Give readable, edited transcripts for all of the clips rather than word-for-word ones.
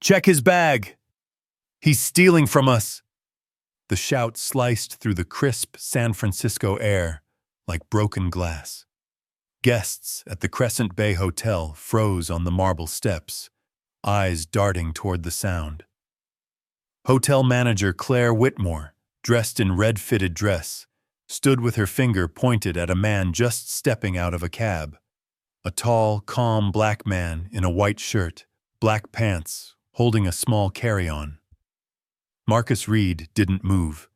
Check his bag! He's stealing from us! The shout sliced through the crisp San Francisco air like broken glass. Guests at the Crescent Bay Hotel froze on the marble steps, eyes darting toward the sound. Hotel manager Claire Whitmore, dressed in red-fitted dress, stood with her finger pointed at a man just stepping out of a cab. A tall, calm black man in a white shirt, black pants, holding a small carry-on. Marcus Reed didn't move.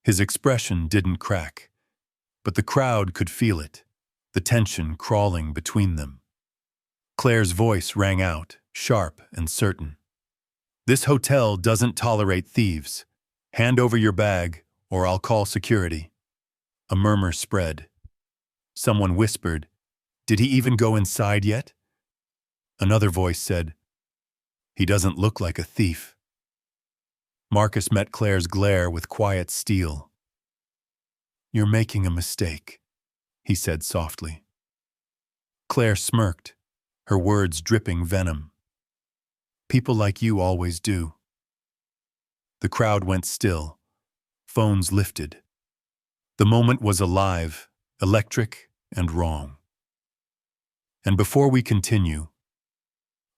His expression didn't crack. But the crowd could feel it, the tension crawling between them. Claire's voice rang out, sharp and certain. "This hotel doesn't tolerate thieves. Hand over your bag, or I'll call security." A murmur spread. Someone whispered, "Did he even go inside yet?" Another voice said, "He doesn't look like a thief." Marcus met Claire's glare with quiet steel. "You're making a mistake," he said softly. Claire smirked, her words dripping venom. "People like you always do." The crowd went still. Phones lifted. The moment was alive, electric, and wrong. And before we continue,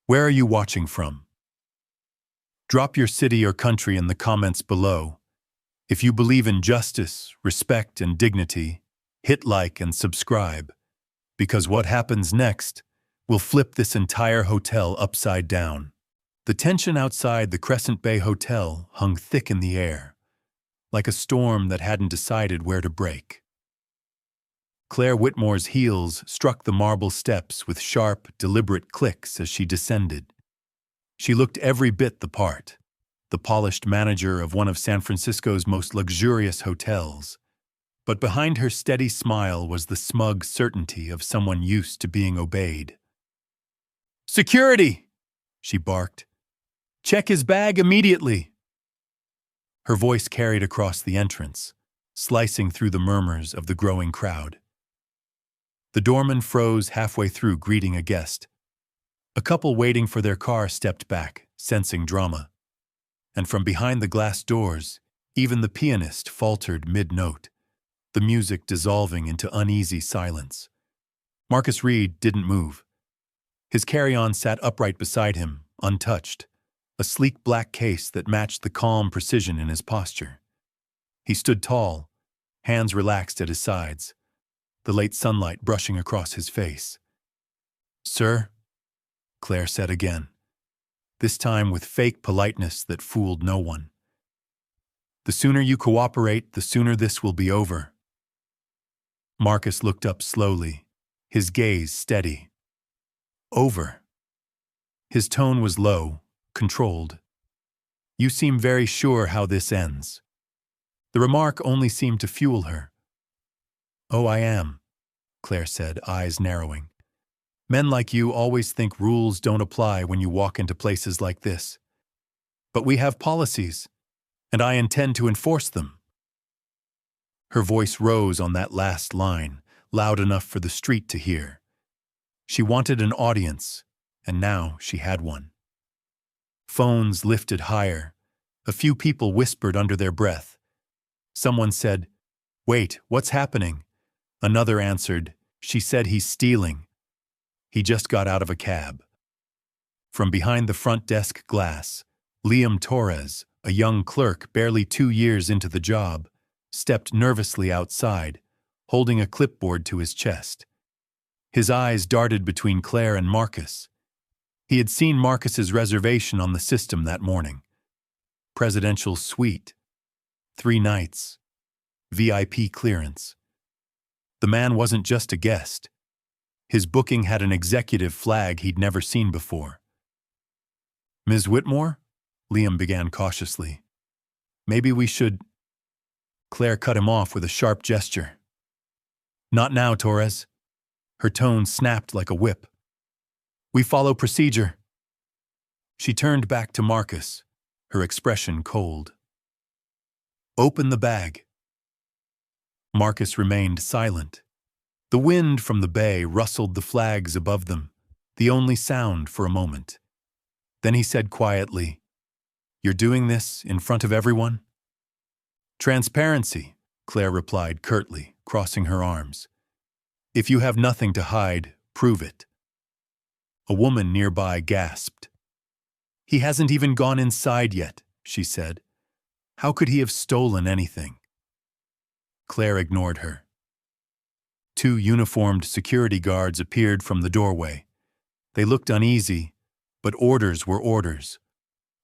where are you watching from? Drop your city or country in the comments below. If you believe in justice, respect, and dignity, hit like and subscribe, because what happens next will flip this entire hotel upside down. The tension outside the Crescent Bay Hotel hung thick in the air, like a storm that hadn't decided where to break. Claire Whitmore's heels struck the marble steps with sharp, deliberate clicks as she descended. She looked every bit the part, the polished manager of one of San Francisco's most luxurious hotels. But behind her steady smile was the smug certainty of someone used to being obeyed. "Security!" she barked. "Check his bag immediately!" Her voice carried across the entrance, slicing through the murmurs of the growing crowd. The doorman froze halfway through greeting a guest. A couple waiting for their car stepped back, sensing drama. And from behind the glass doors, even the pianist faltered mid-note, the music dissolving into uneasy silence. Marcus Reed didn't move. His carry-on sat upright beside him, untouched, a sleek black case that matched the calm precision in his posture. He stood tall, hands relaxed at his sides, the late sunlight brushing across his face. "Sir," Claire said again, this time with fake politeness that fooled no one. "The sooner you cooperate, the sooner this will be over." Marcus looked up slowly, his gaze steady. "Over." His tone was low, controlled. "You seem very sure how this ends." The remark only seemed to fuel her. "Oh, I am," Claire said, eyes narrowing. "Men like you always think rules don't apply when you walk into places like this. But we have policies, and I intend to enforce them." Her voice rose on that last line, loud enough for the street to hear. She wanted an audience, and now she had one. Phones lifted higher. A few people whispered under their breath. Someone said, "Wait, what's happening?" Another answered, "She said he's stealing. He just got out of a cab." From behind the front desk glass, Liam Torres, a young clerk barely 2 years into the job, stepped nervously outside, holding a clipboard to his chest. His eyes darted between Claire and Marcus. He had seen Marcus's reservation on the system that morning. Presidential suite. 3 nights. VIP clearance. The man wasn't just a guest. His booking had an executive flag he'd never seen before. "Ms. Whitmore?" Liam began cautiously. "Maybe we should—" Claire cut him off with a sharp gesture. "Not now, Torres." Her tone snapped like a whip. "We follow procedure." She turned back to Marcus, her expression cold. "Open the bag." Marcus remained silent. The wind from the bay rustled the flags above them, the only sound for a moment. Then he said quietly, "You're doing this in front of everyone?" "Transparency," Claire replied curtly, crossing her arms. "If you have nothing to hide, prove it." A woman nearby gasped. "He hasn't even gone inside yet," she said. "How could he have stolen anything?" Claire ignored her. Two uniformed security guards appeared from the doorway. They looked uneasy, but orders were orders.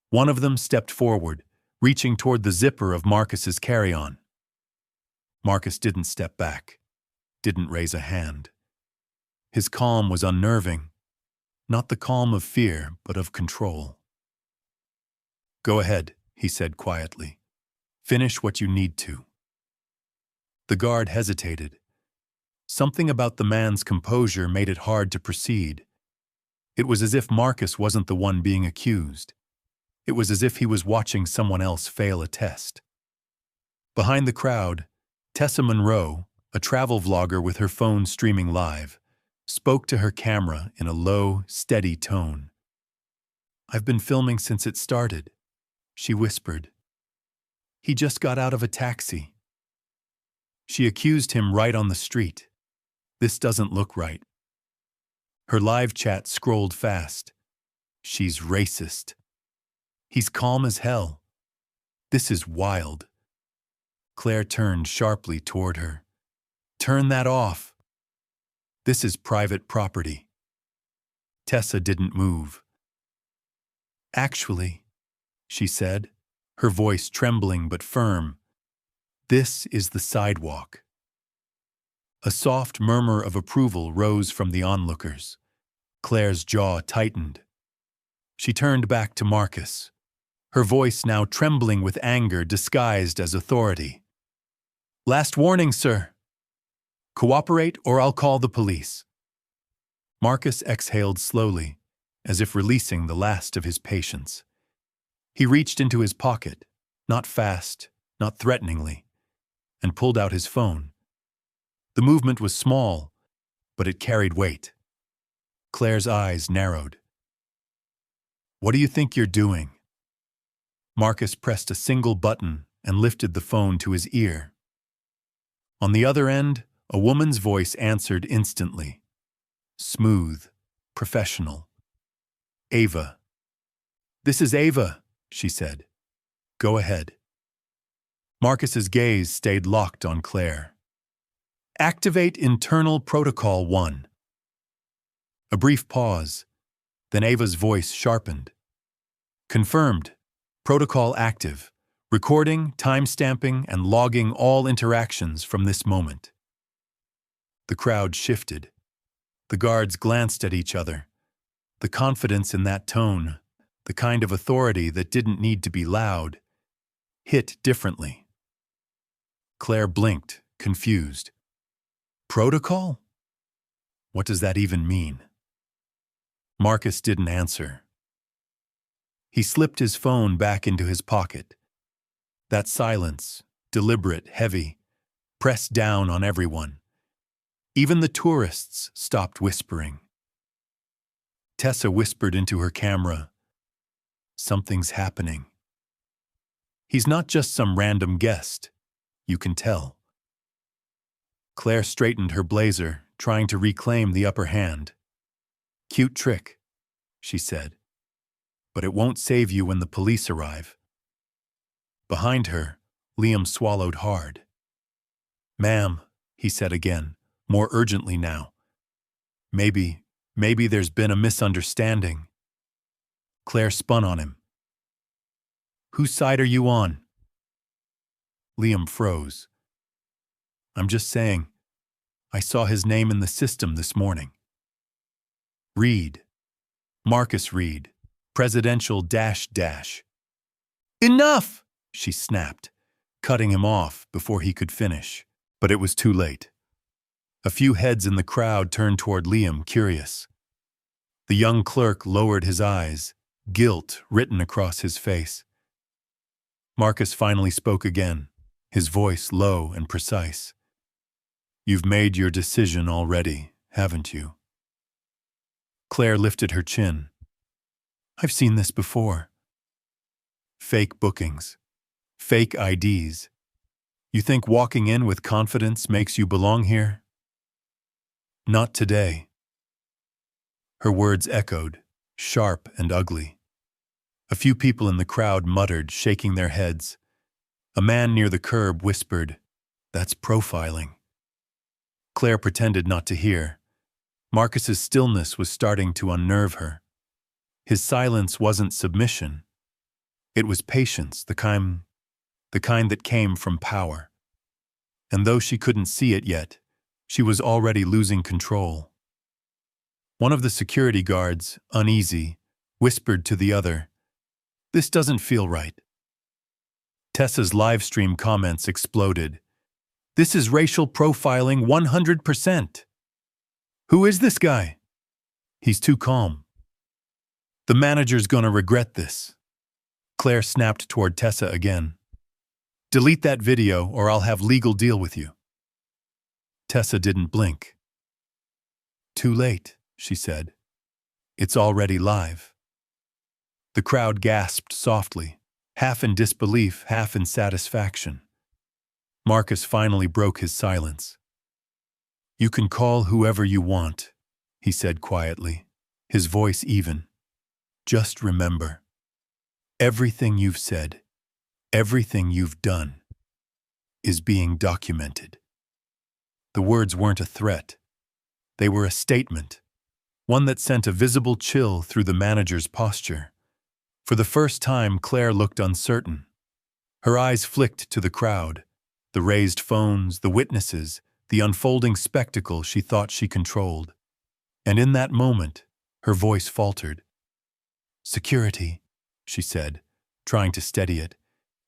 One of them stepped forward, reaching toward the zipper of Marcus's carry-on. Marcus didn't step back, didn't raise a hand. His calm was unnerving, not the calm of fear, but of control. "Go ahead," he said quietly. "Finish what you need to." The guard hesitated. Something about the man's composure made it hard to proceed. It was as if Marcus wasn't the one being accused. It was as if he was watching someone else fail a test. Behind the crowd, Tessa Monroe, a travel vlogger with her phone streaming live, spoke to her camera in a low, steady tone. "I've been filming since it started," she whispered. "He just got out of a taxi." She accused him right on the street. This doesn't look right. Her live chat scrolled fast. She's racist. He's calm as hell. This is wild. Claire turned sharply toward her. "Turn that off. This is private property." Tessa didn't move. "Actually," she said, her voice trembling but firm, "this is the sidewalk." A soft murmur of approval rose from the onlookers. Claire's jaw tightened. She turned back to Marcus, her voice now trembling with anger disguised as authority. "Last warning, sir. Cooperate or I'll call the police." Marcus exhaled slowly, as if releasing the last of his patience. He reached into his pocket, not fast, not threateningly, and pulled out his phone. The movement was small, but it carried weight. Claire's eyes narrowed. "What do you think you're doing?" Marcus pressed a single button and lifted the phone to his ear. On the other end, a woman's voice answered instantly. Smooth, professional. "Ava." "This is Ava," she said. "Go ahead." Marcus's gaze stayed locked on Claire. "Activate Internal Protocol 1. A brief pause, then Ava's voice sharpened. "Confirmed. Protocol active. Recording, timestamping, and logging all interactions from this moment." The crowd shifted. The guards glanced at each other. The confidence in that tone, the kind of authority that didn't need to be loud, hit differently. Claire blinked, confused. "Protocol? What does that even mean?" Marcus didn't answer. He slipped his phone back into his pocket. That silence, deliberate, heavy, pressed down on everyone. Even the tourists stopped whispering. Tessa whispered into her camera, "Something's happening." He's not just some random guest. You can tell. Claire straightened her blazer, trying to reclaim the upper hand. "Cute trick," she said. "But it won't save you when the police arrive." Behind her, Liam swallowed hard. "Ma'am," he said again, more urgently now. Maybe there's been a misunderstanding." Claire spun on him. "Whose side are you on?" Liam froze. "I'm just saying, I saw his name in the system this morning." "Reed. Marcus Reed, presidential --." "Enough!" she snapped, cutting him off before he could finish. But it was too late. A few heads in the crowd turned toward Liam, curious. The young clerk lowered his eyes, guilt written across his face. Marcus finally spoke again, his voice low and precise. "You've made your decision already, haven't you?" Claire lifted her chin. I've seen this before. Fake bookings. Fake IDs. You think walking in with confidence makes you belong here? Not today. Her words echoed, sharp and ugly. A few people in the crowd muttered, shaking their heads. A man near the curb whispered, "That's profiling." Claire pretended not to hear. Marcus's stillness was starting to unnerve her. His silence wasn't submission. It was patience, the kind that came from power. And though she couldn't see it yet, she was already losing control. One of the security guards, uneasy, whispered to the other, "This doesn't feel right." Tessa's livestream comments exploded. "This is racial profiling 100%. Who is this guy? He's too calm. The manager's gonna regret this." Claire snapped toward Tessa again. "Delete that video or I'll have legal deal with you." Tessa didn't blink. "Too late," she said. "It's already live." The crowd gasped softly, half in disbelief, half in satisfaction. Marcus finally broke his silence. "You can call whoever you want," he said quietly, his voice even. "Just remember, everything you've said, everything you've done, is being documented." The words weren't a threat. They were a statement, one that sent a visible chill through the manager's posture. For the first time, Claire looked uncertain. Her eyes flicked to the crowd, the raised phones, the witnesses, the unfolding spectacle she thought she controlled. And in that moment, her voice faltered. "Security," she said, trying to steady it.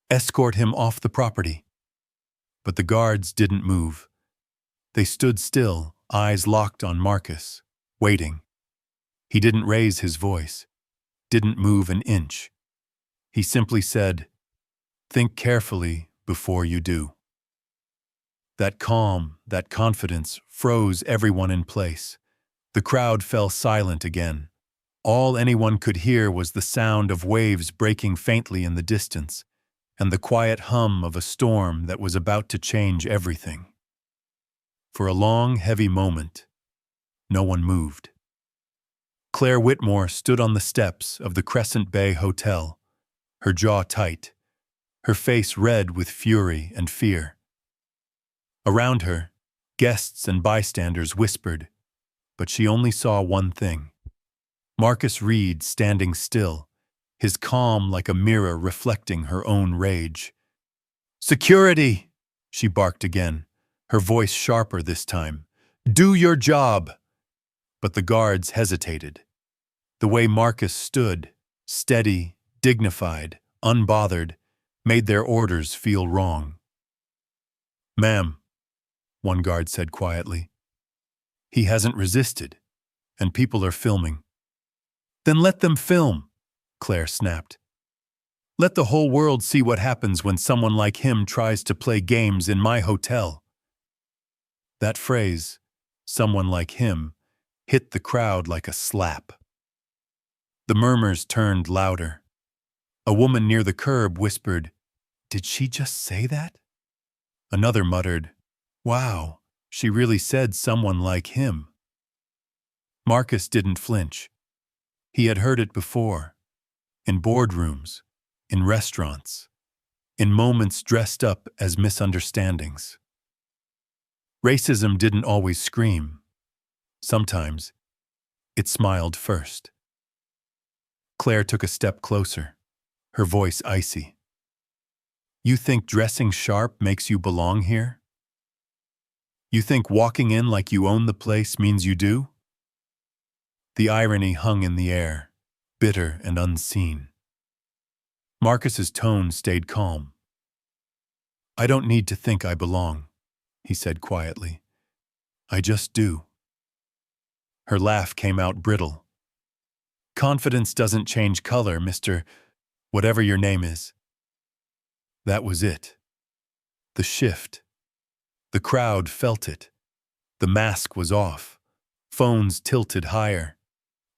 "Escort him off the property." But the guards didn't move. They stood still, eyes locked on Marcus, waiting. He didn't raise his voice, didn't move an inch. He simply said, "Think carefully before you do." That calm, that confidence froze everyone in place. The crowd fell silent again. All anyone could hear was the sound of waves breaking faintly in the distance, and the quiet hum of a storm that was about to change everything. For a long, heavy moment, no one moved. Claire Whitmore stood on the steps of the Crescent Bay Hotel, her jaw tight, her face red with fury and fear. Around her, guests and bystanders whispered, but she only saw one thing. Marcus Reed standing still, his calm like a mirror reflecting her own rage. "Security!" she barked again, her voice sharper this time. "Do your job!" But the guards hesitated. The way Marcus stood, steady, dignified, unbothered, made their orders feel wrong. "Ma'am," one guard said quietly, "he hasn't resisted, and people are filming." "Then let them film," Claire snapped. "Let the whole world see what happens when someone like him tries to play games in my hotel." That phrase, "someone like him," hit the crowd like a slap. The murmurs turned louder. A woman near the curb whispered, "Did she just say that?" Another muttered, "Wow, she really said someone like him." Marcus didn't flinch. He had heard it before, in boardrooms, in restaurants, in moments dressed up as misunderstandings. Racism didn't always scream. Sometimes, it smiled first. Claire took a step closer, her voice icy. "You think dressing sharp makes you belong here? You think walking in like you own the place means you do?" The irony hung in the air, bitter and unseen. Marcus's tone stayed calm. "I don't need to think I belong," he said quietly. "I just do." Her laugh came out brittle. "Confidence doesn't change color, Mr. whatever your name is." That was it. The shift. The crowd felt it. The mask was off. Phones tilted higher.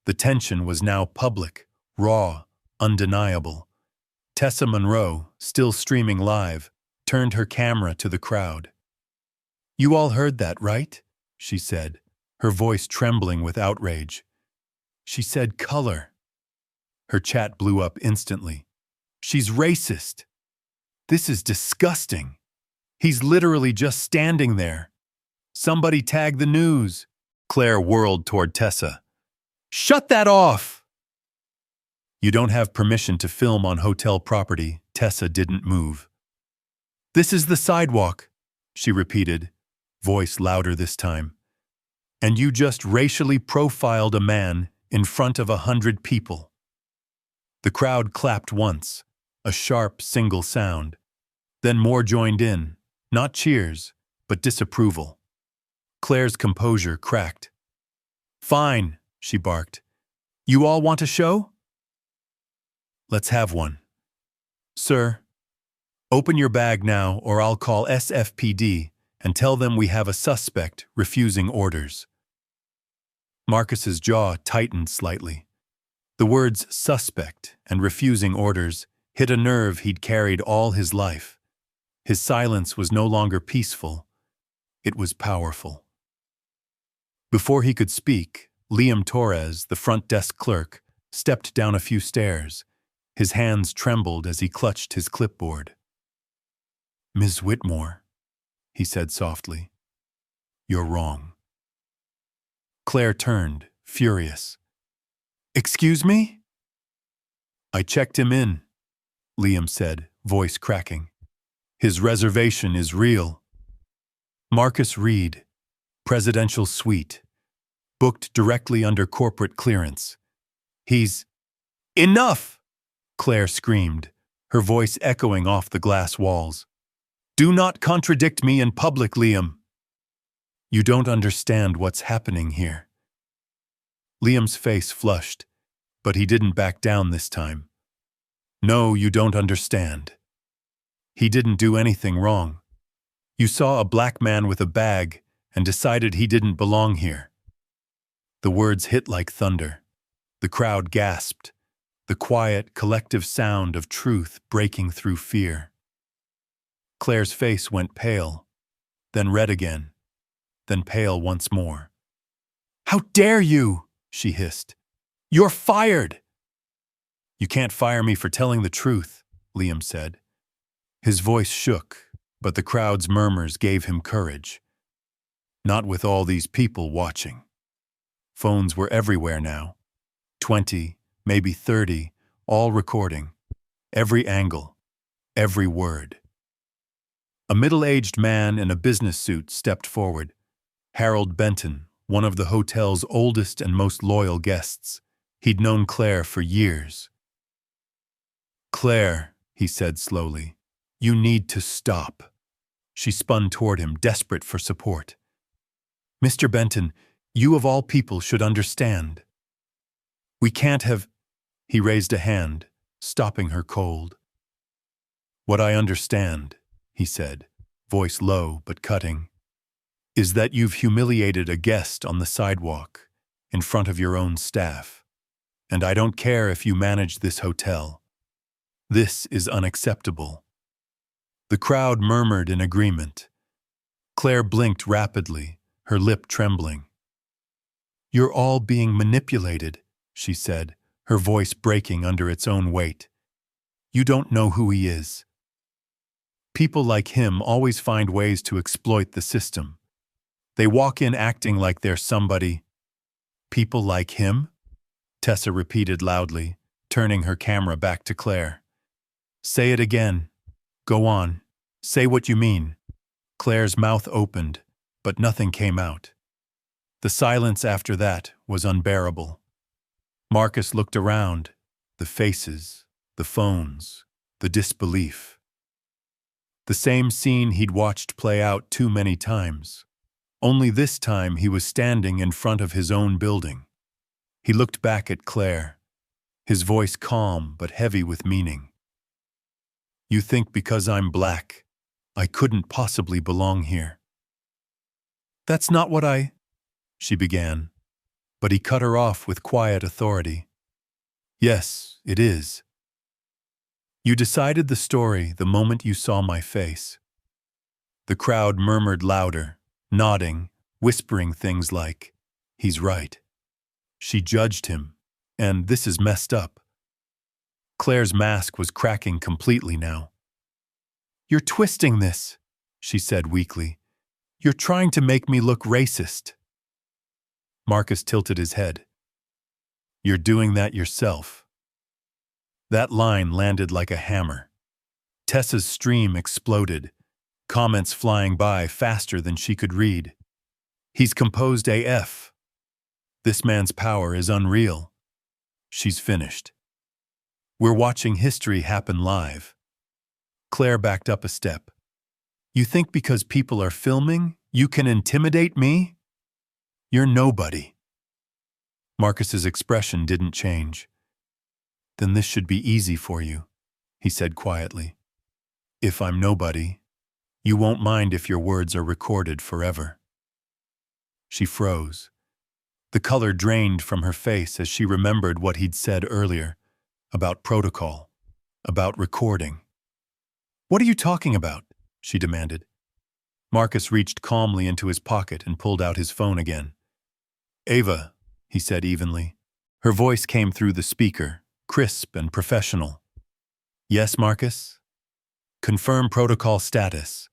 The tension was now public, raw, undeniable. Tessa Monroe, still streaming live, turned her camera to the crowd. "You all heard that, right?" she said, her voice trembling with outrage. "She said color." Her chat blew up instantly. "She's racist. This is disgusting. He's literally just standing there. Somebody tag the news." Claire whirled toward Tessa. "Shut that off!" "You don't have permission to film on hotel property." Tessa didn't move. "This is the sidewalk," she repeated, voice louder this time. "And you just racially profiled a man in front of 100 people." The crowd clapped once, a sharp single sound. Then more joined in, not cheers, but disapproval. Claire's composure cracked. "Fine," she barked. "You all want a show? Let's have one. Sir, open your bag now or I'll call SFPD and tell them we have a suspect refusing orders." Marcus's jaw tightened slightly. The words suspect and refusing orders hit a nerve he'd carried all his life. His silence was no longer peaceful. It was powerful. Before he could speak, Liam Torres, the front desk clerk, stepped down a few stairs. His hands trembled as he clutched his clipboard. "Ms. Whitmore," he said softly, "you're wrong." Claire turned, furious. "Excuse me?" "I checked him in," Liam said, voice cracking. "His reservation is real. Marcus Reed, Presidential Suite, booked directly under corporate clearance. He's—" "Enough!" Claire screamed, her voice echoing off the glass walls. "Do not contradict me in public, Liam." "You don't understand what's happening here." Liam's face flushed, but he didn't back down this time. "No, you don't understand. He didn't do anything wrong. You saw a black man with a bag and decided he didn't belong here." The words hit like thunder. The crowd gasped, the quiet, collective sound of truth breaking through fear. Claire's face went pale, then red again, then pale once more. "How dare you!" she hissed. "You're fired!" "You can't fire me for telling the truth," Liam said. His voice shook, but the crowd's murmurs gave him courage. Not with all these people watching. Phones were everywhere now. 20, maybe 30, all recording. Every angle, every word. A middle-aged man in a business suit stepped forward. Harold Benton, one of the hotel's oldest and most loyal guests. He'd known Claire for years. "Claire," he said slowly, "you need to stop." She spun toward him, desperate for support. "Mr. Benton, you of all people should understand. We can't have—" He raised a hand, stopping her cold. "What I understand," he said, voice low but cutting, "is that you've humiliated a guest on the sidewalk in front of your own staff. And I don't care if you manage this hotel. This is unacceptable." The crowd murmured in agreement. Claire blinked rapidly, her lip trembling. "You're all being manipulated," she said, her voice breaking under its own weight. "You don't know who he is. People like him always find ways to exploit the system. They walk in acting like they're somebody." "People like him?" Tessa repeated loudly, turning her camera back to Claire. "Say it again. Go on. Say what you mean." Claire's mouth opened, but nothing came out. The silence after that was unbearable. Marcus looked around, the faces, the phones, the disbelief. The same scene he'd watched play out too many times. Only this time he was standing in front of his own building. He looked back at Claire, his voice calm but heavy with meaning. "You think because I'm black, I couldn't possibly belong here." "That's not what I—" she began, but he cut her off with quiet authority. Yes, it is. You decided the story the moment you saw my face. The crowd murmured louder, nodding, whispering things like, "He's right." She judged him, and this is messed up. Claire's mask was cracking completely now. "You're twisting this," she said weakly. "You're trying to make me look racist." Marcus tilted his head. "You're doing that yourself." That line landed like a hammer. Tessa's stream exploded, comments flying by faster than she could read. "He's composed AF. This man's power is unreal." She's finished. "We're watching history happen live." Claire backed up a step. "You think because people are filming, you can intimidate me? You're nobody." Marcus's expression didn't change. "Then this should be easy for you," he said quietly. "If I'm nobody, you won't mind if your words are recorded forever." She froze. The color drained from her face as she remembered what he'd said earlier about protocol, about recording. "What are you talking about?" she demanded. Marcus reached calmly into his pocket and pulled out his phone again. "Ava," he said evenly. Her voice came through the speaker, crisp and professional. "Yes, Marcus?" "Confirm protocol status."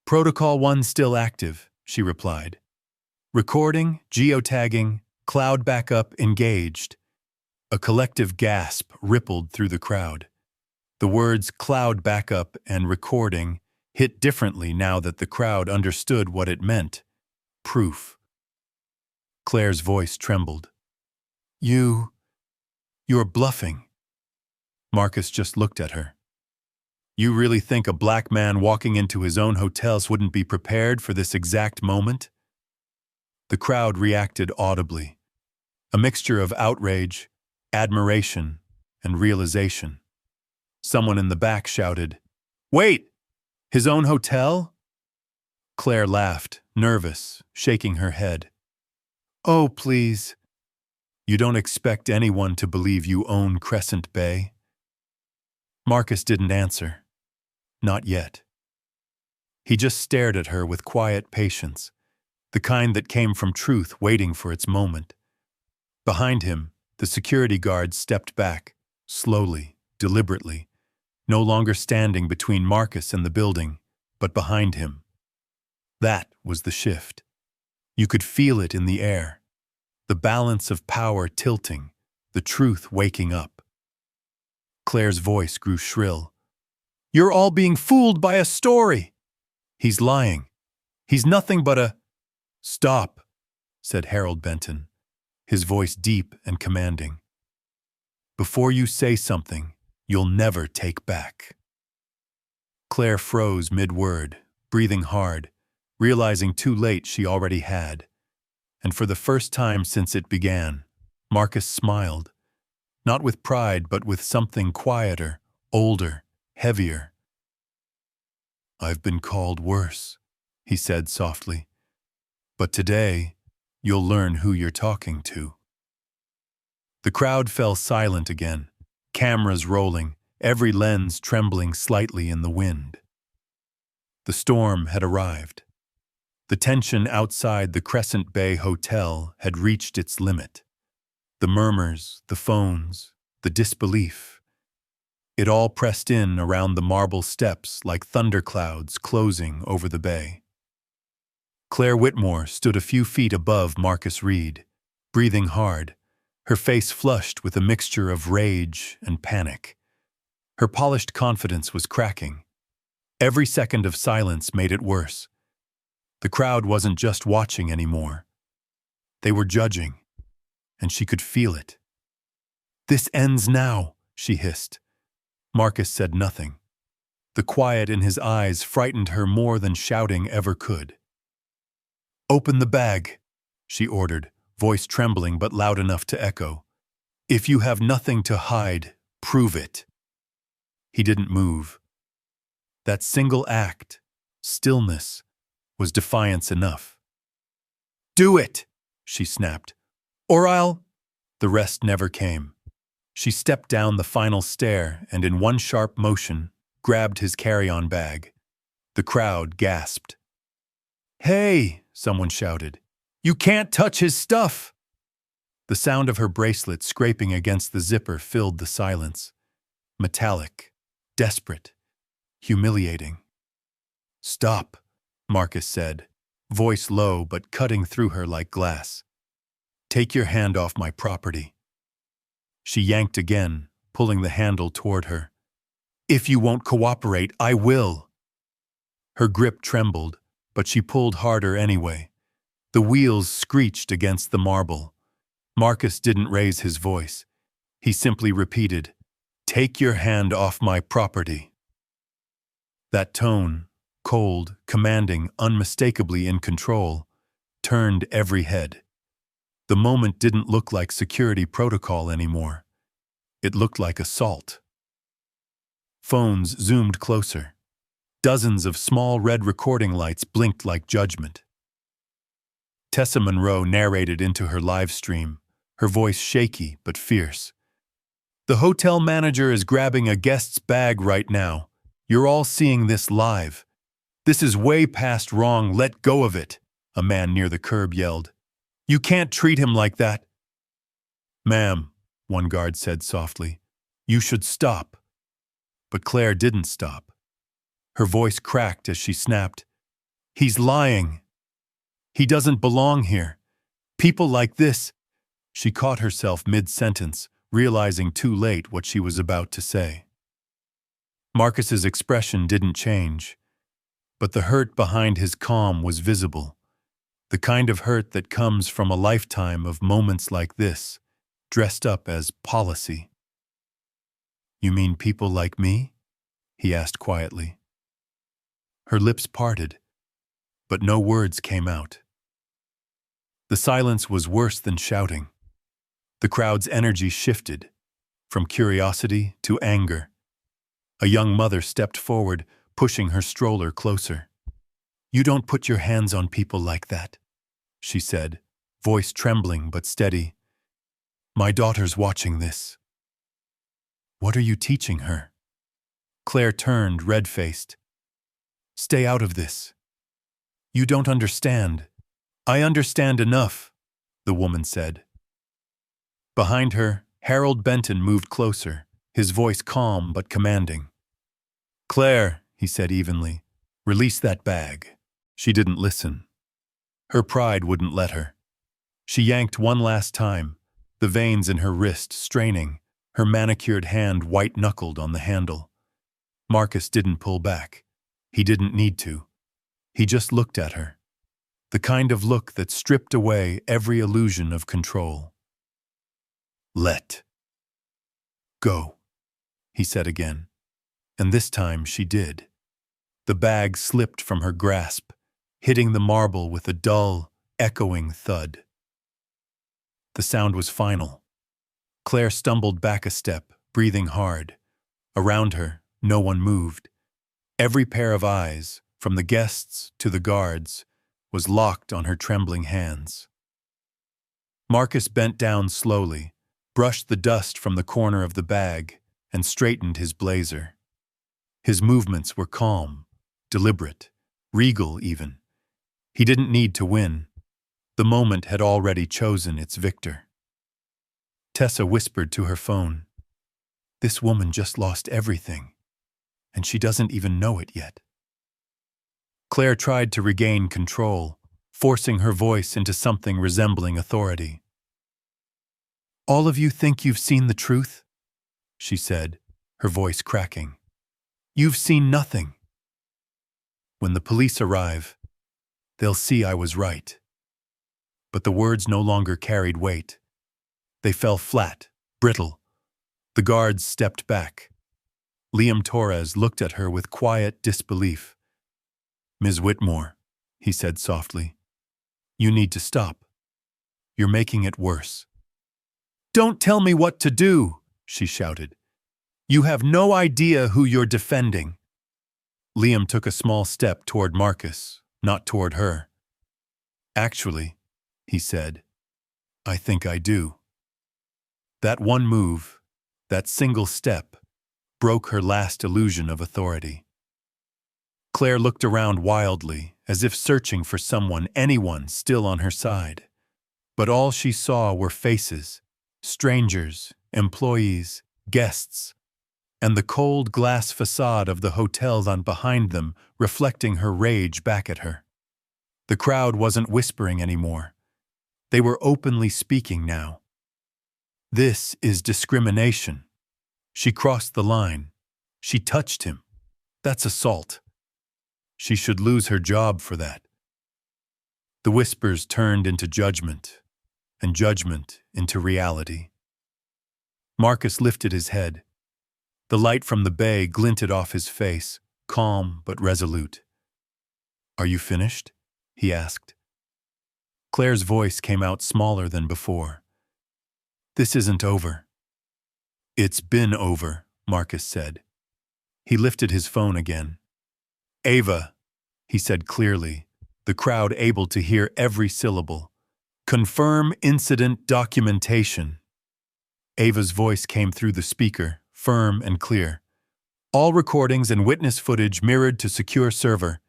"Protocol 1 still active," she replied. "Recording, geotagging, cloud backup engaged." A collective gasp rippled through the crowd. The words cloud backup and recording hit differently now that the crowd understood what it meant. Proof. Claire's voice trembled. You're bluffing." Marcus just looked at her. "You really think a black man walking into his own hotels wouldn't be prepared for this exact moment?" The crowd reacted audibly. A mixture of outrage, admiration, and realization. Someone in the back shouted, "Wait! His own hotel?" Claire laughed, nervous, shaking her head. "Oh, please. You don't expect anyone to believe you own Crescent Bay?" Marcus didn't answer. Not yet. He just stared at her with quiet patience, the kind that came from truth waiting for its moment. Behind him, the security guard stepped back, slowly, deliberately, no longer standing between Marcus and the building, but behind him. That was the shift. You could feel it in the air. The balance of power tilting, the truth waking up. Claire's voice grew shrill. "You're all being fooled by a story. He's lying. He's nothing but a—" "Stop," said Harold Benton, his voice deep and commanding. "Before you say something, you'll never take back." Claire froze mid-word, breathing hard, realizing too late she already had. And for the first time since it began, Marcus smiled, not with pride but with something quieter, older, heavier. "I've been called worse," he said softly. "But today, you'll learn who you're talking to." The crowd fell silent again, cameras rolling, every lens trembling slightly in the wind. The storm had arrived. The tension outside the Crescent Bay Hotel had reached its limit. The murmurs, the phones, the disbelief. It all pressed in around the marble steps like thunderclouds closing over the bay. Claire Whitmore stood a few feet above Marcus Reed, breathing hard, her face flushed with a mixture of rage and panic. Her polished confidence was cracking. Every second of silence made it worse. The crowd wasn't just watching anymore. They were judging, and she could feel it. "This ends now," she hissed. Marcus said nothing. The quiet in his eyes frightened her more than shouting ever could. "Open the bag," she ordered, voice trembling but loud enough to echo. "If you have nothing to hide, prove it." He didn't move. That single act, stillness, was defiance enough. "Do it," she snapped. "Or I'll—" The rest never came. She stepped down the final stair and in one sharp motion, grabbed his carry-on bag. The crowd gasped. "Hey!" someone shouted. "You can't touch his stuff!" The sound of her bracelet scraping against the zipper filled the silence. Metallic, desperate, humiliating. "Stop," Marcus said, voice low but cutting through her like glass. "Take your hand off my property." She yanked again, pulling the handle toward her. "If you won't cooperate, I will." Her grip trembled, but she pulled harder anyway. The wheels screeched against the marble. Marcus didn't raise his voice. He simply repeated, "Take your hand off my property." That tone, cold, commanding, unmistakably in control, turned every head. The moment didn't look like security protocol anymore. It looked like assault. Phones zoomed closer. Dozens of small red recording lights blinked like judgment. Tessa Monroe narrated into her live stream, her voice shaky but fierce. "The hotel manager is grabbing a guest's bag right now. You're all seeing this live. This is way past wrong, let go of it," a man near the curb yelled. "You can't treat him like that." "Ma'am," one guard said softly, "you should stop." But Claire didn't stop. Her voice cracked as she snapped, "He's lying. He doesn't belong here. People like this—" She caught herself mid-sentence, realizing too late what she was about to say. Marcus's expression didn't change, but the hurt behind his calm was visible. The kind of hurt that comes from a lifetime of moments like this, dressed up as policy. "You mean people like me?" he asked quietly. Her lips parted, but no words came out. The silence was worse than shouting. The crowd's energy shifted, from curiosity to anger. A young mother stepped forward, pushing her stroller closer. "You don't put your hands on people like that," she said, voice trembling but steady. "My daughter's watching this." "What are you teaching her?" Claire turned, red-faced. "Stay out of this. You don't understand." "I understand enough," the woman said. Behind her, Harold Benton moved closer, his voice calm but commanding. "Claire," he said evenly, "release that bag." She didn't listen. Her pride wouldn't let her. She yanked one last time, the veins in her wrist straining, her manicured hand white-knuckled on the handle. Marcus didn't pull back. He didn't need to. He just looked at her. The kind of look that stripped away every illusion of control. "Let go," he said again. And this time she did. The bag slipped from her grasp, hitting the marble with a dull, echoing thud. The sound was final. Claire stumbled back a step, breathing hard. Around her, no one moved. Every pair of eyes, from the guests to the guards, was locked on her trembling hands. Marcus bent down slowly, brushed the dust from the corner of the bag, and straightened his blazer. His movements were calm, deliberate, regal even. He didn't need to win. The moment had already chosen its victor. Tessa whispered to her phone, "This woman just lost everything, and she doesn't even know it yet." Claire tried to regain control, forcing her voice into something resembling authority. "All of you think you've seen the truth?" she said, her voice cracking. "You've seen nothing. When the police arrive, they'll see I was right." But the words no longer carried weight. They fell flat, brittle. The guards stepped back. Liam Torres looked at her with quiet disbelief. "Ms. Whitmore," he said softly, "you need to stop. You're making it worse." "Don't tell me what to do," she shouted. "You have no idea who you're defending." Liam took a small step toward Marcus, not toward her. "Actually," he said, "I think I do." That one move, That single step broke her last illusion of authority. Claire looked around wildly, as if searching for someone, anyone, still on her side. But all she saw were faces, strangers, employees, guests, and the cold glass facade of the hotel on behind them reflecting her rage back at her. The crowd wasn't whispering anymore. They were openly speaking now. This is discrimination. She crossed the line. She touched him. That's assault. She should lose her job for that. The whispers turned into judgment, and judgment into reality. Marcus lifted his head. The light from the bay glinted off his face, calm but resolute. "Are you finished?" he asked. Claire's voice came out smaller than before. "This isn't over." "It's been over," Marcus said. He lifted his phone again. "Ava," he said clearly, the crowd able to hear every syllable. "Confirm incident documentation." Ava's voice came through the speaker, firm and clear. "All recordings and witness footage mirrored to secure server.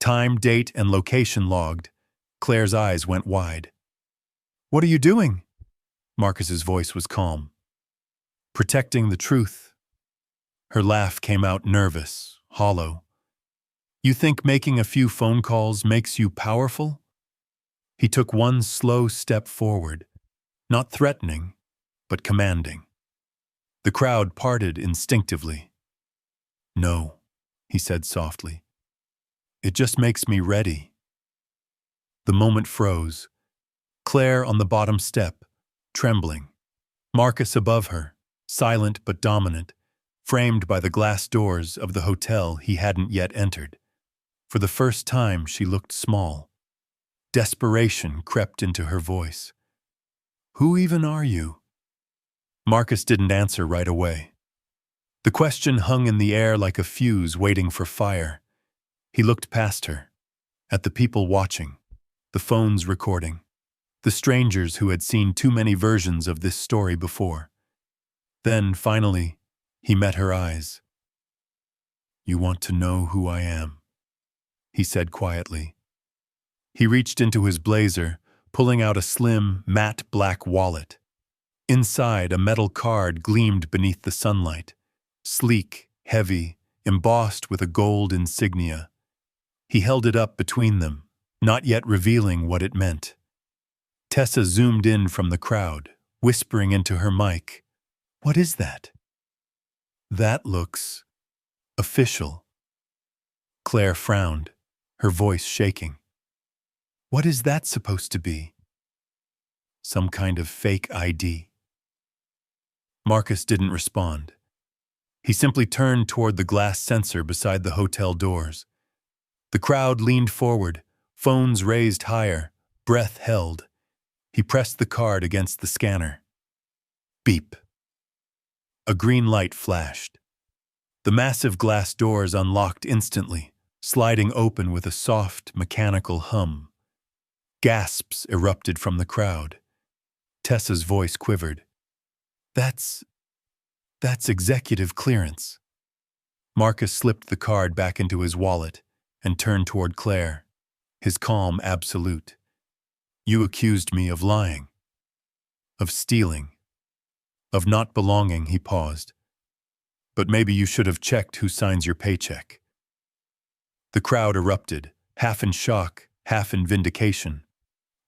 Time, date, and location logged." Claire's eyes went wide. "What are you doing?" Marcus's voice was calm. "Protecting the truth." Her laugh came out nervous, hollow. "You think making a few phone calls makes you powerful?" He took one slow step forward, not threatening, but commanding. The crowd parted instinctively. "No," he said softly. "It just makes me ready." The moment froze. Claire on the bottom step, trembling. Marcus above her, silent but dominant, framed by the glass doors of the hotel he hadn't yet entered. For the first time, she looked small. Desperation crept into her voice. "Who even are you?" Marcus didn't answer right away. The question hung in the air like a fuse waiting for fire. He looked past her, at the people watching, the phones recording, the strangers who had seen too many versions of this story before. Then, finally, he met her eyes. "You want to know who I am?" he said quietly. He reached into his blazer, pulling out a slim, matte black wallet. Inside, a metal card gleamed beneath the sunlight, sleek, heavy, embossed with a gold insignia. He held it up between them, not yet revealing what it meant. Tessa zoomed in from the crowd, whispering into her mic, "What is that?" "That looks official." Claire frowned, her voice shaking. "What is that supposed to be?" "Some kind of fake ID." Marcus didn't respond. He simply turned toward the glass sensor beside the hotel doors. The crowd leaned forward, phones raised higher, breath held. He pressed the card against the scanner. Beep. A green light flashed. The massive glass doors unlocked instantly, sliding open with a soft, mechanical hum. Gasps erupted from the crowd. Tessa's voice quivered. That's executive clearance." Marcus slipped the card back into his wallet and turned toward Claire, his calm absolute. "You accused me of lying, of stealing, of not belonging," he paused. "But maybe you should have checked who signs your paycheck." The crowd erupted, half in shock, half in vindication,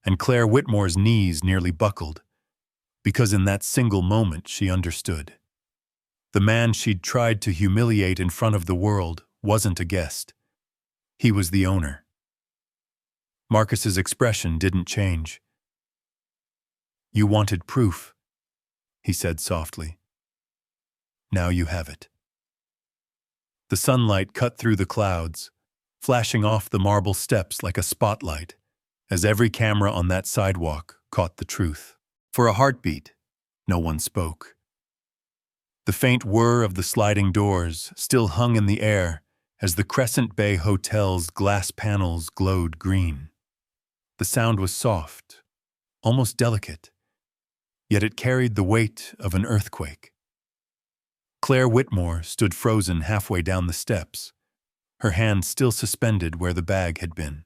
and Claire Whitmore's knees nearly buckled, because in that single moment she understood. The man she'd tried to humiliate in front of the world wasn't a guest. He was the owner. Marcus's expression didn't change. "You wanted proof," he said softly. "Now you have it." The sunlight cut through the clouds, flashing off the marble steps like a spotlight, as every camera on that sidewalk caught the truth. For a heartbeat, no one spoke. The faint whir of the sliding doors still hung in the air as the Crescent Bay Hotel's glass panels glowed green. The sound was soft, almost delicate, yet it carried the weight of an earthquake. Claire Whitmore stood frozen halfway down the steps, her hand still suspended where the bag had been.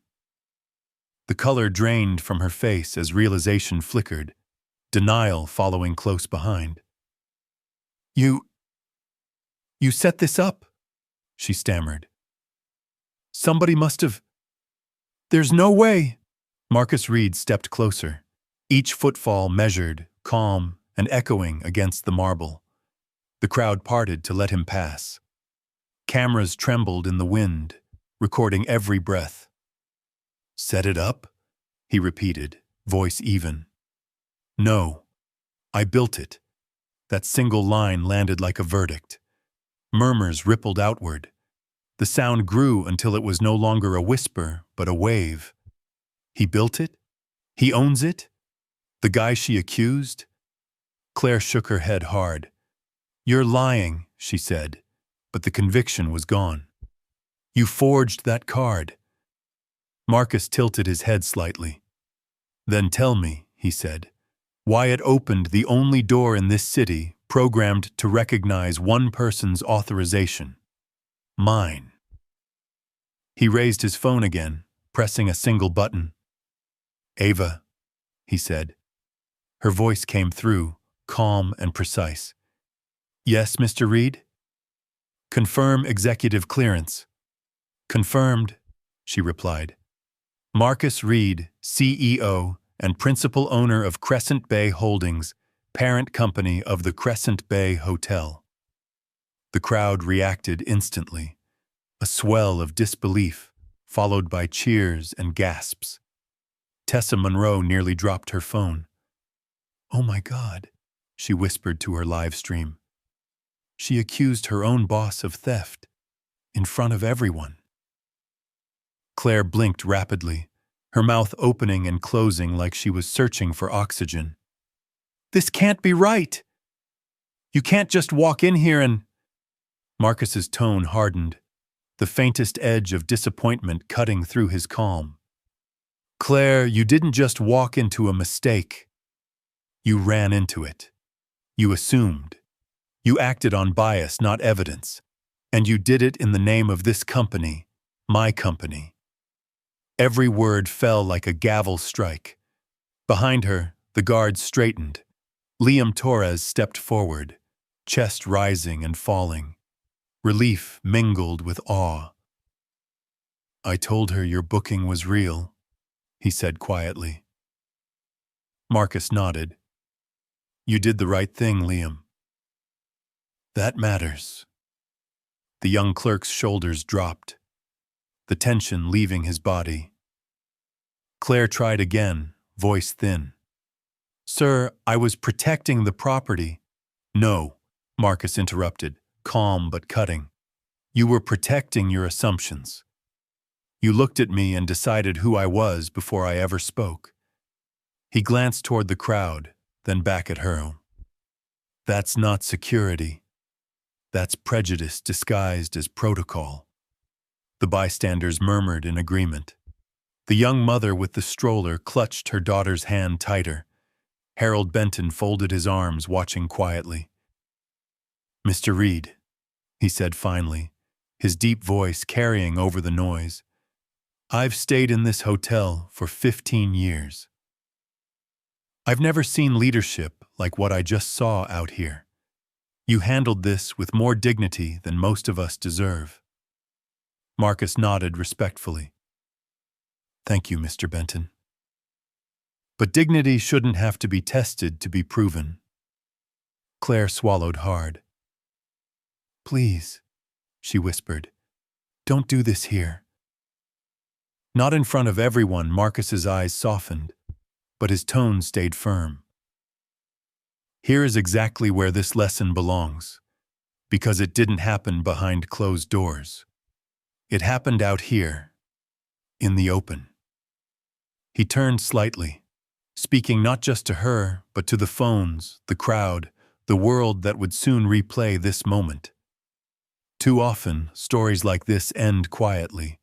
The color drained from her face as realization flickered, denial following close behind. You set this up, she stammered. Somebody must have. There's no way. Marcus Reed stepped closer, each footfall measured, calm, and echoing against the marble. The crowd parted to let him pass. Cameras trembled in the wind, recording every breath. Set it up? He repeated, voice even. No, I built it. That single line landed like a verdict. Murmurs rippled outward. The sound grew until it was no longer a whisper, but a wave. He built it? He owns it? The guy she accused? Claire shook her head hard. You're lying, she said, but the conviction was gone. You forged that card. Marcus tilted his head slightly. Then tell me, he said, why it opened the only door in this city programmed to recognize one person's authorization. Mine. He raised his phone again, pressing a single button. Ava, he said. Her voice came through, calm and precise. Yes, Mr. Reed? Confirm executive clearance. Confirmed, she replied. Marcus Reed, CEO and principal owner of Crescent Bay Holdings, parent company of the Crescent Bay Hotel. The crowd reacted instantly, a swell of disbelief, followed by cheers and gasps. Tessa Monroe nearly dropped her phone. Oh my God, she whispered to her live stream. She accused her own boss of theft, in front of everyone. Claire blinked rapidly, her mouth opening and closing like she was searching for oxygen. This can't be right! You can't just walk in here and… Marcus's tone hardened, the faintest edge of disappointment cutting through his calm. Claire, you didn't just walk into a mistake. You ran into it. You assumed. You acted on bias, not evidence. And you did it in the name of this company, my company. Every word fell like a gavel strike. Behind her, the guards straightened. Liam Torres stepped forward, chest rising and falling. Relief mingled with awe. I told her your booking was real, he said quietly. Marcus nodded. You did the right thing, Liam. That matters. The young clerk's shoulders dropped, the tension leaving his body. Claire tried again, voice thin. Sir, I was protecting the property. No, Marcus interrupted, calm but cutting. You were protecting your assumptions. You looked at me and decided who I was before I ever spoke. He glanced toward the crowd, then back at her. That's not security. That's prejudice disguised as protocol. The bystanders murmured in agreement. The young mother with the stroller clutched her daughter's hand tighter. Harold Benton folded his arms, watching quietly. Mr. Reed, he said finally, his deep voice carrying over the noise. I've stayed in this hotel for 15 years. I've never seen leadership like what I just saw out here. You handled this with more dignity than most of us deserve. Marcus nodded respectfully. Thank you, Mr. Benton. But dignity shouldn't have to be tested to be proven. Claire swallowed hard. Please, she whispered, don't do this here. Not in front of everyone, Marcus's eyes softened, but his tone stayed firm. Here is exactly where this lesson belongs, because it didn't happen behind closed doors. It happened out here, in the open. He turned slightly, speaking not just to her, but to the phones, the crowd, the world that would soon replay this moment. Too often, stories like this end quietly.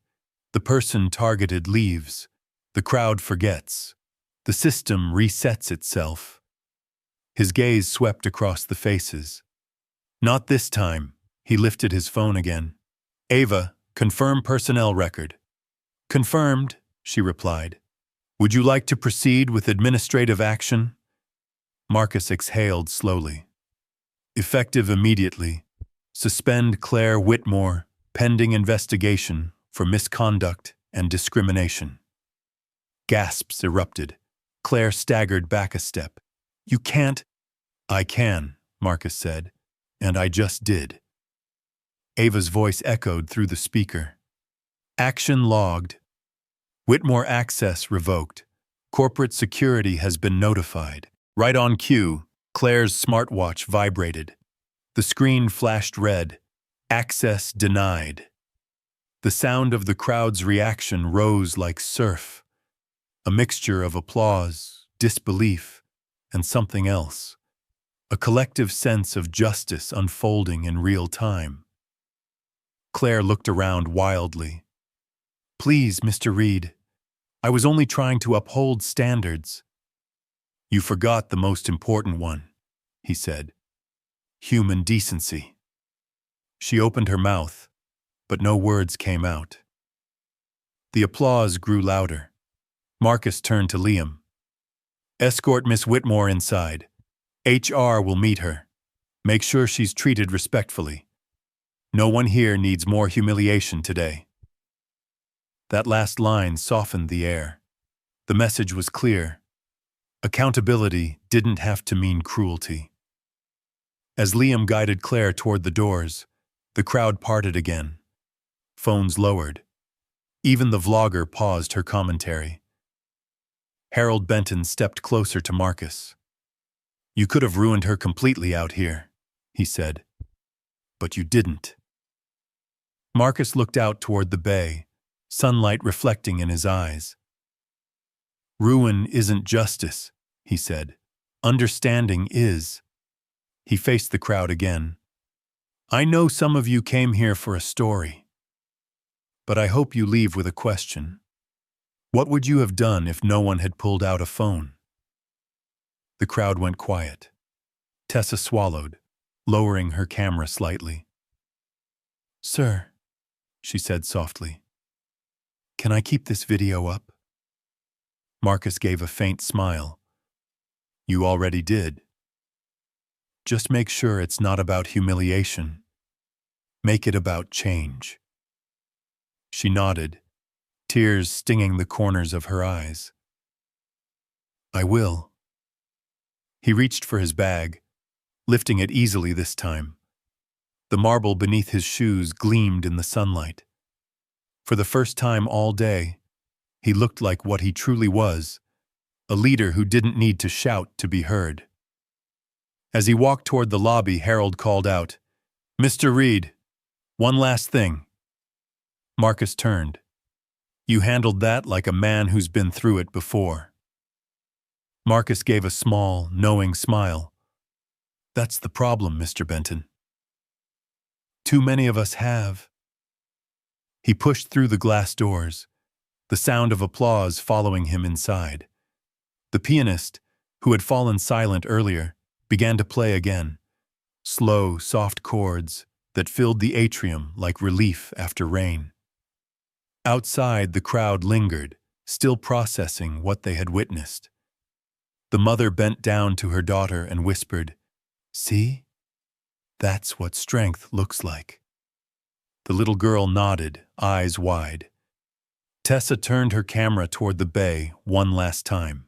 The person targeted leaves, the crowd forgets, the system resets itself. His gaze swept across the faces. Not this time. He lifted his phone again. Ava, confirm personnel record. Confirmed, she replied. Would you like to proceed with administrative action? Marcus exhaled slowly. Effective immediately. Suspend Claire Whitmore, pending investigation for misconduct and discrimination. Gasps erupted. Claire staggered back a step. You can't. I can, Marcus said, and I just did. Ava's voice echoed through the speaker. Action logged. Whitmore access revoked. Corporate security has been notified. Right on cue, Claire's smartwatch vibrated. The screen flashed red. Access denied. The sound of the crowd's reaction rose like surf, a mixture of applause, disbelief, and something else, a collective sense of justice unfolding in real time. Claire looked around wildly. Please, Mr. Reed, I was only trying to uphold standards. You forgot the most important one, he said. Human decency. She opened her mouth, but no words came out. The applause grew louder. Marcus turned to Liam. Escort Miss Whitmore inside. HR will meet her. Make sure she's treated respectfully. No one here needs more humiliation today. That last line softened the air. The message was clear. Accountability didn't have to mean cruelty. As Liam guided Claire toward the doors, the crowd parted again. Phones lowered. Even the vlogger paused her commentary. Harold Benton stepped closer to Marcus. You could have ruined her completely out here, he said. But you didn't. Marcus looked out toward the bay, sunlight reflecting in his eyes. Ruin isn't justice, he said. Understanding is. He faced the crowd again. I know some of you came here for a story, but I hope you leave with a question. What would you have done if no one had pulled out a phone? The crowd went quiet. Tessa swallowed, lowering her camera slightly. Sir, she said softly, can I keep this video up? Marcus gave a faint smile. You already did. Just make sure it's not about humiliation. Make it about change. She nodded, tears stinging the corners of her eyes. I will. He reached for his bag, lifting it easily this time. The marble beneath his shoes gleamed in the sunlight. For the first time all day, he looked like what he truly was, a leader who didn't need to shout to be heard. As he walked toward the lobby, Harold called out, Mr. Reed, one last thing. Marcus turned. You handled that like a man who's been through it before. Marcus gave a small, knowing smile. That's the problem, Mr. Benton. Too many of us have. He pushed through the glass doors, the sound of applause following him inside. The pianist, who had fallen silent earlier, began to play again, slow, soft chords that filled the atrium like relief after rain. Outside, the crowd lingered, still processing what they had witnessed. The mother bent down to her daughter and whispered, See? That's what strength looks like. The little girl nodded, eyes wide. Tessa turned her camera toward the bay one last time.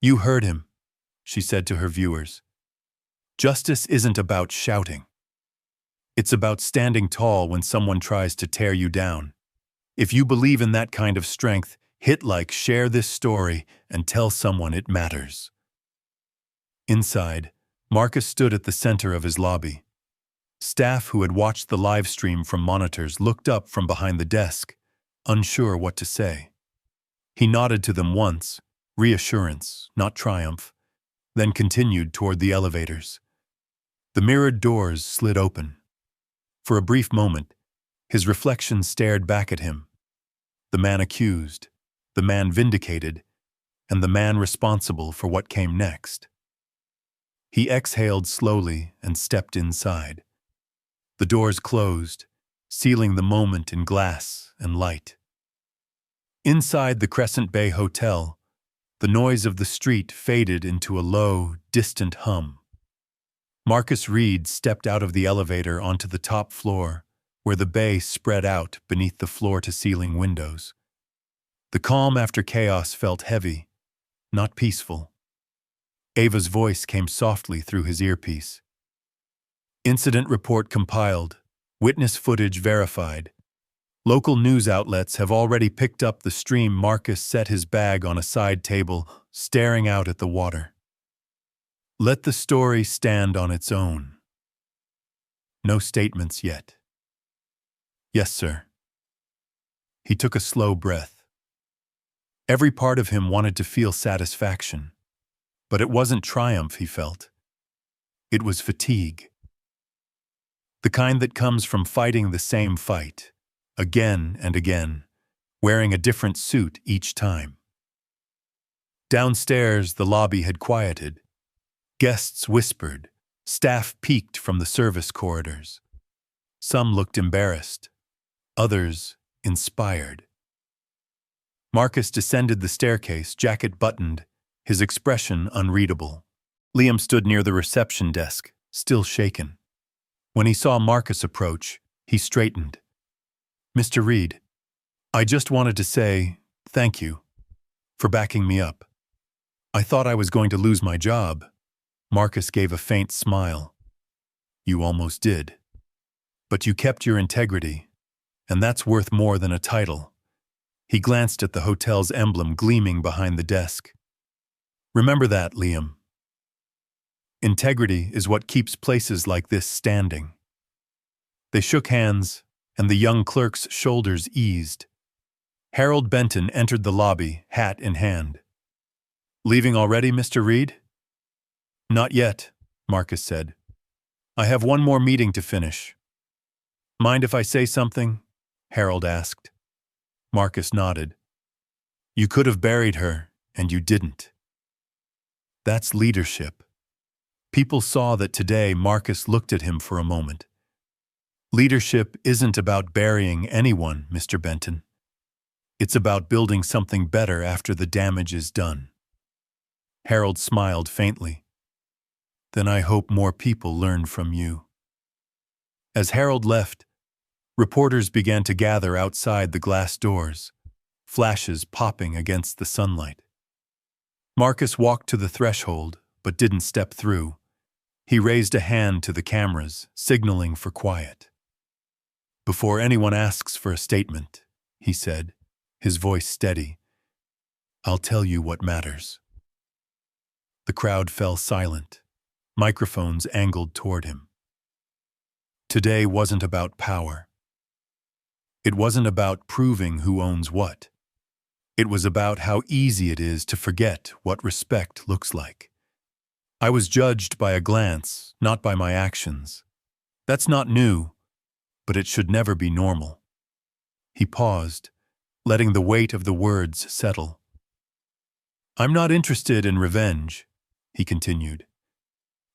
You heard him, she said to her viewers. Justice isn't about shouting. It's about standing tall when someone tries to tear you down. If you believe in that kind of strength, hit like, share this story, and tell someone it matters. Inside, Marcus stood at the center of his lobby. Staff who had watched the live stream from monitors looked up from behind the desk, unsure what to say. He nodded to them once, reassurance, not triumph, then continued toward the elevators. The mirrored doors slid open. For a brief moment, his reflection stared back at him. The man accused, the man vindicated, and the man responsible for what came next. He exhaled slowly and stepped inside. The doors closed, sealing the moment in glass and light. Inside the Crescent Bay Hotel, the noise of the street faded into a low, distant hum. Marcus Reed stepped out of the elevator onto the top floor, where the bay spread out beneath the floor-to-ceiling windows. The calm after chaos felt heavy, not peaceful. Ava's voice came softly through his earpiece. Incident report compiled, witness footage verified. Local news outlets have already picked up the stream. Marcus set his bag on a side table, staring out at the water. Let the story stand on its own. No statements yet. Yes, sir. He took a slow breath. Every part of him wanted to feel satisfaction. But it wasn't triumph he felt. It was fatigue. The kind that comes from fighting the same fight, again and again, wearing a different suit each time. Downstairs, the lobby had quieted. Guests whispered, staff peeked from the service corridors. Some looked embarrassed, others inspired. Marcus descended the staircase, jacket buttoned, his expression unreadable. Liam stood near the reception desk, still shaken. When he saw Marcus approach, he straightened. Mr. Reed, I just wanted to say thank you for backing me up. I thought I was going to lose my job. Marcus gave a faint smile. You almost did. But you kept your integrity, and that's worth more than a title. He glanced at the hotel's emblem gleaming behind the desk. Remember that, Liam. Integrity is what keeps places like this standing. They shook hands, and the young clerk's shoulders eased. Harold Benton entered the lobby, hat in hand. Leaving already, Mr. Reed? Not yet, Marcus said. I have one more meeting to finish. Mind if I say something? Harold asked. Marcus nodded. You could have buried her, and you didn't. That's leadership. People saw that today. Marcus looked at him for a moment. Leadership isn't about burying anyone, Mr. Benton. It's about building something better after the damage is done. Harold smiled faintly. Then I hope more people learn from you. As Harold left, reporters began to gather outside the glass doors, flashes popping against the sunlight. Marcus walked to the threshold, but didn't step through. He raised a hand to the cameras, signaling for quiet. Before anyone asks for a statement, he said, his voice steady, I'll tell you what matters. The crowd fell silent, microphones angled toward him. Today wasn't about power. It wasn't about proving who owns what. It was about how easy it is to forget what respect looks like. I was judged by a glance, not by my actions. That's not new, but it should never be normal. He paused, letting the weight of the words settle. I'm not interested in revenge, he continued.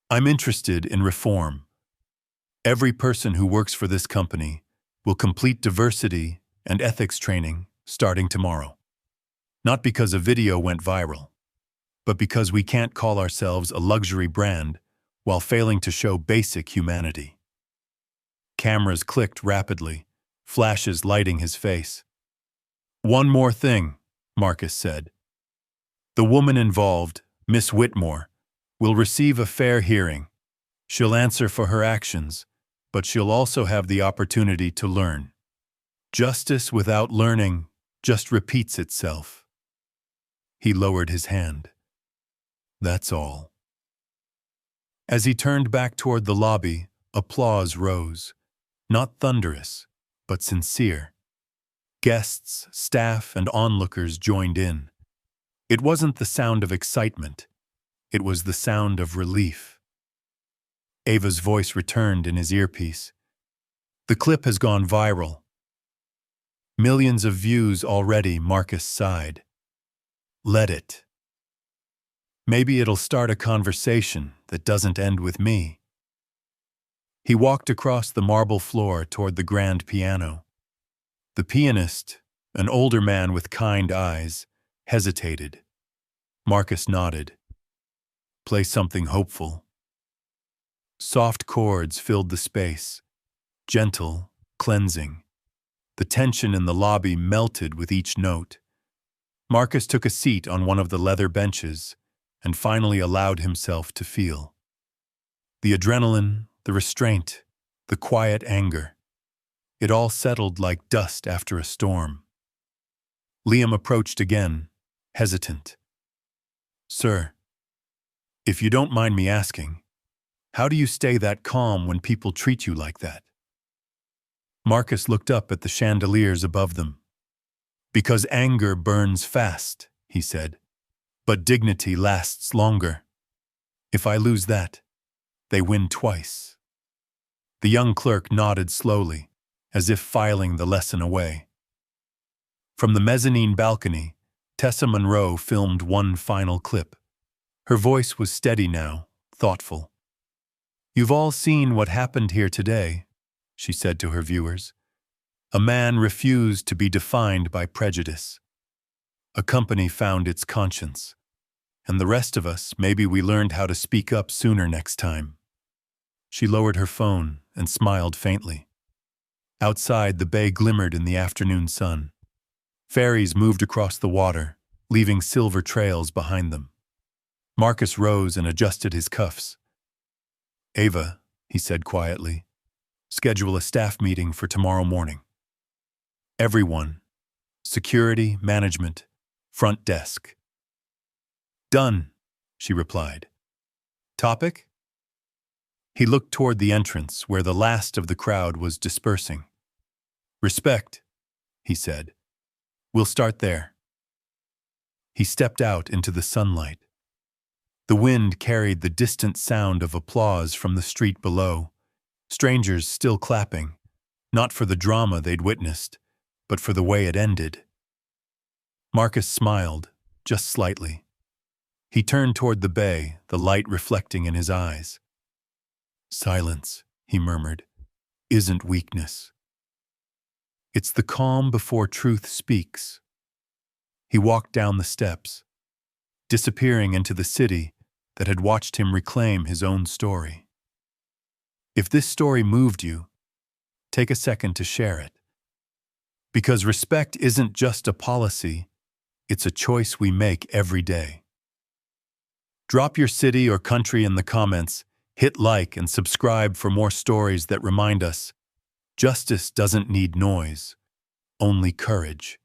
I'm interested in reform. Every person who works for this company will complete diversity and ethics training starting tomorrow. Not because a video went viral, but because we can't call ourselves a luxury brand while failing to show basic humanity. Cameras clicked rapidly, flashes lighting his face. One more thing, Marcus said. The woman involved, Miss Whitmore, will receive a fair hearing. She'll answer for her actions, but she'll also have the opportunity to learn. Justice without learning just repeats itself. He lowered his hand. That's all. As he turned back toward the lobby, applause rose. Not thunderous, but sincere. Guests, staff, and onlookers joined in. It wasn't the sound of excitement. It was the sound of relief. Ava's voice returned in his earpiece. The clip has gone viral. Millions of views already, Marcus sighed. Let it. Maybe it'll start a conversation that doesn't end with me. He walked across the marble floor toward the grand piano. The pianist, an older man with kind eyes, hesitated. Marcus nodded. Play something hopeful. Soft chords filled the space, gentle, cleansing. The tension in the lobby melted with each note. Marcus took a seat on one of the leather benches and finally allowed himself to feel. The adrenaline, the restraint, the quiet anger. It all settled like dust after a storm. Liam approached again, hesitant. Sir, if you don't mind me asking, how do you stay that calm when people treat you like that? Marcus looked up at the chandeliers above them. Because anger burns fast, he said, but dignity lasts longer. If I lose that, they win twice. The young clerk nodded slowly, as if filing the lesson away. From the mezzanine balcony, Tessa Monroe filmed one final clip. Her voice was steady now, thoughtful. You've all seen what happened here today, she said to her viewers. A man refused to be defined by prejudice. A company found its conscience. And the rest of us, maybe we learned how to speak up sooner next time. She lowered her phone and smiled faintly. Outside, the bay glimmered in the afternoon sun. Ferries moved across the water, leaving silver trails behind them. Marcus rose and adjusted his cuffs. Ava, he said quietly, schedule a staff meeting for tomorrow morning. Everyone, security, management, front desk. Done, she replied. Topic? He looked toward the entrance where the last of the crowd was dispersing. Respect, he said. We'll start there. He stepped out into the sunlight. The wind carried the distant sound of applause from the street below, strangers still clapping, not for the drama they'd witnessed, but for the way it ended. Marcus smiled, just slightly. He turned toward the bay, the light reflecting in his eyes. Silence, he murmured, isn't weakness. It's the calm before truth speaks. He walked down the steps, disappearing into the city that had watched him reclaim his own story. If this story moved you, take a second to share it. Because respect isn't just a policy, it's a choice we make every day. Drop your city or country in the comments, hit like and subscribe for more stories that remind us, justice doesn't need noise, only courage.